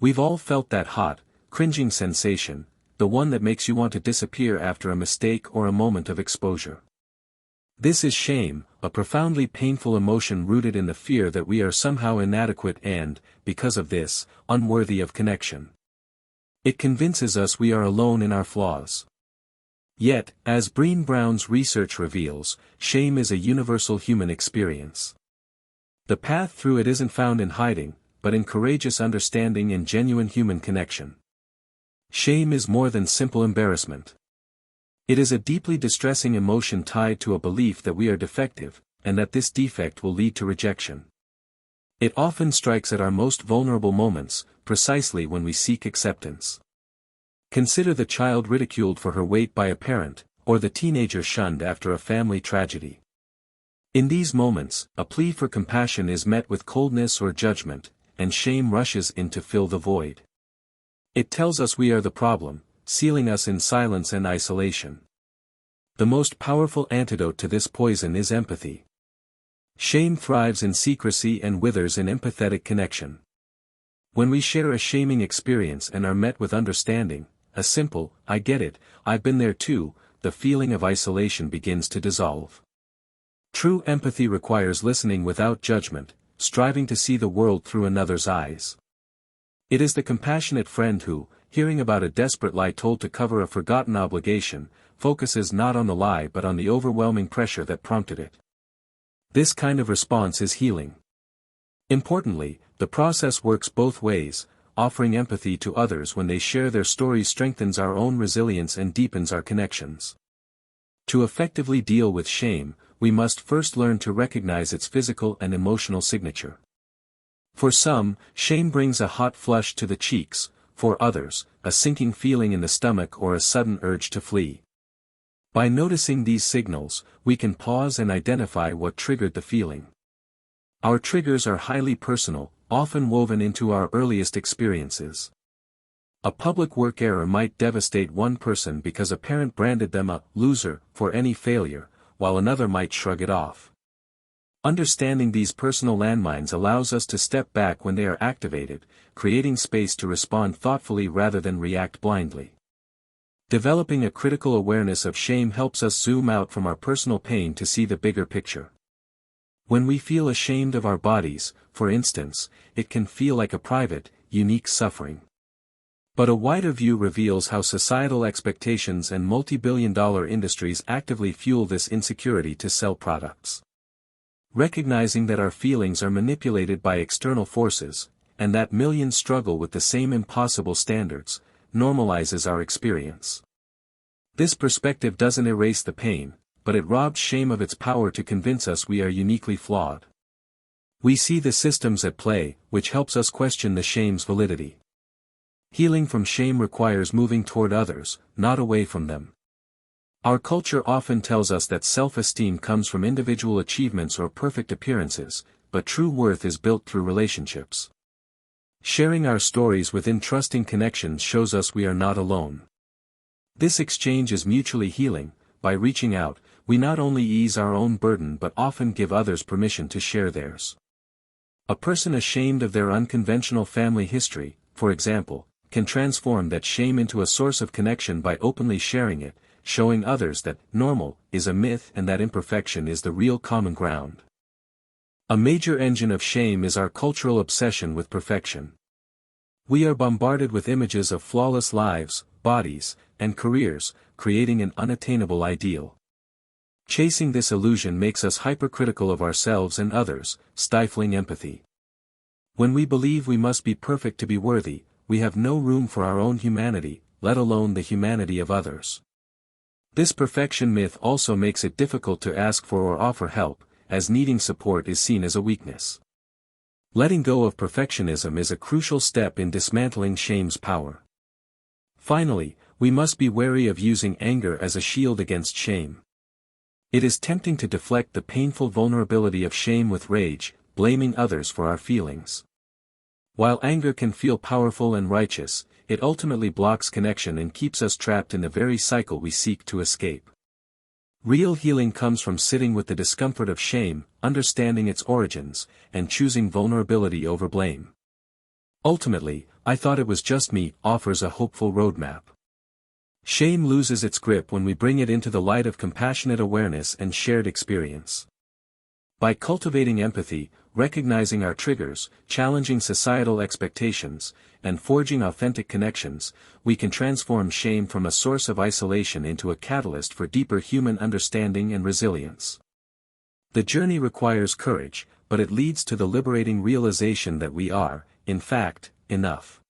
We've all felt that hot, cringing sensation, the one that makes you want to disappear after a mistake or a moment of exposure. This is shame, a profoundly painful emotion rooted in the fear that we are somehow inadequate and, because of this, unworthy of connection. It convinces us we are alone in our flaws. Yet, as Brené Brown's research reveals, shame is a universal human experience. The path through it isn't found in hiding, but in courageous understanding and genuine human connection. Shame is more than simple embarrassment. It is a deeply distressing emotion tied to a belief that we are defective, and that this defect will lead to rejection. It often strikes at our most vulnerable moments, precisely when we seek acceptance. Consider the child ridiculed for her weight by a parent, or the teenager shunned after a family tragedy. In these moments, a plea for compassion is met with coldness or judgment, and shame rushes in to fill the void. It tells us we are the problem, sealing us in silence and isolation. The most powerful antidote to this poison is empathy. Shame thrives in secrecy and withers in empathetic connection. When we share a shaming experience and are met with understanding, a simple, "I get it, I've been there too," the feeling of isolation begins to dissolve. True empathy requires listening without judgment, striving to see the world through another's eyes. It is the compassionate friend who, hearing about a desperate lie told to cover a forgotten obligation, focuses not on the lie but on the overwhelming pressure that prompted it. This kind of response is healing. Importantly, the process works both ways. Offering empathy to others when they share their stories strengthens our own resilience and deepens our connections. To effectively deal with shame, we must first learn to recognize its physical and emotional signature. For some, shame brings a hot flush to the cheeks; for others, a sinking feeling in the stomach or a sudden urge to flee. By noticing these signals, we can pause and identify what triggered the feeling. Our triggers are highly personal, often woven into our earliest experiences. A public work error might devastate one person because a parent branded them a loser for any failure, while another might shrug it off. Understanding these personal landmines allows us to step back when they are activated, creating space to respond thoughtfully rather than react blindly. Developing a critical awareness of shame helps us zoom out from our personal pain to see the bigger picture. When we feel ashamed of our bodies, for instance, it can feel like a private, unique suffering. But a wider view reveals how societal expectations and multi-billion-dollar industries actively fuel this insecurity to sell products. Recognizing that our feelings are manipulated by external forces, and that millions struggle with the same impossible standards, normalizes our experience. This perspective doesn't erase the pain, but it robs shame of its power to convince us we are uniquely flawed. We see the systems at play, which helps us question the shame's validity. Healing from shame requires moving toward others, not away from them. Our culture often tells us that self-esteem comes from individual achievements or perfect appearances, but true worth is built through relationships. Sharing our stories within trusting connections shows us we are not alone. This exchange is mutually healing. By reaching out, we not only ease our own burden but often give others permission to share theirs. A person ashamed of their unconventional family history, for example, can transform that shame into a source of connection by openly sharing it, showing others that normal is a myth and that imperfection is the real common ground. A major engine of shame is our cultural obsession with perfection. We are bombarded with images of flawless lives, bodies, and careers, creating an unattainable ideal. Chasing this illusion makes us hypercritical of ourselves and others, stifling empathy. When we believe we must be perfect to be worthy, we have no room for our own humanity, let alone the humanity of others. This perfection myth also makes it difficult to ask for or offer help, as needing support is seen as a weakness. Letting go of perfectionism is a crucial step in dismantling shame's power. Finally, we must be wary of using anger as a shield against shame. It is tempting to deflect the painful vulnerability of shame with rage, blaming others for our feelings. While anger can feel powerful and righteous, it ultimately blocks connection and keeps us trapped in the very cycle we seek to escape. Real healing comes from sitting with the discomfort of shame, understanding its origins, and choosing vulnerability over blame. Ultimately, I thought it was just me, offers a hopeful roadmap. Shame loses its grip when we bring it into the light of compassionate awareness and shared experience. By cultivating empathy, recognizing our triggers, challenging societal expectations, and forging authentic connections, we can transform shame from a source of isolation into a catalyst for deeper human understanding and resilience. The journey requires courage, but it leads to the liberating realization that we are, in fact, enough.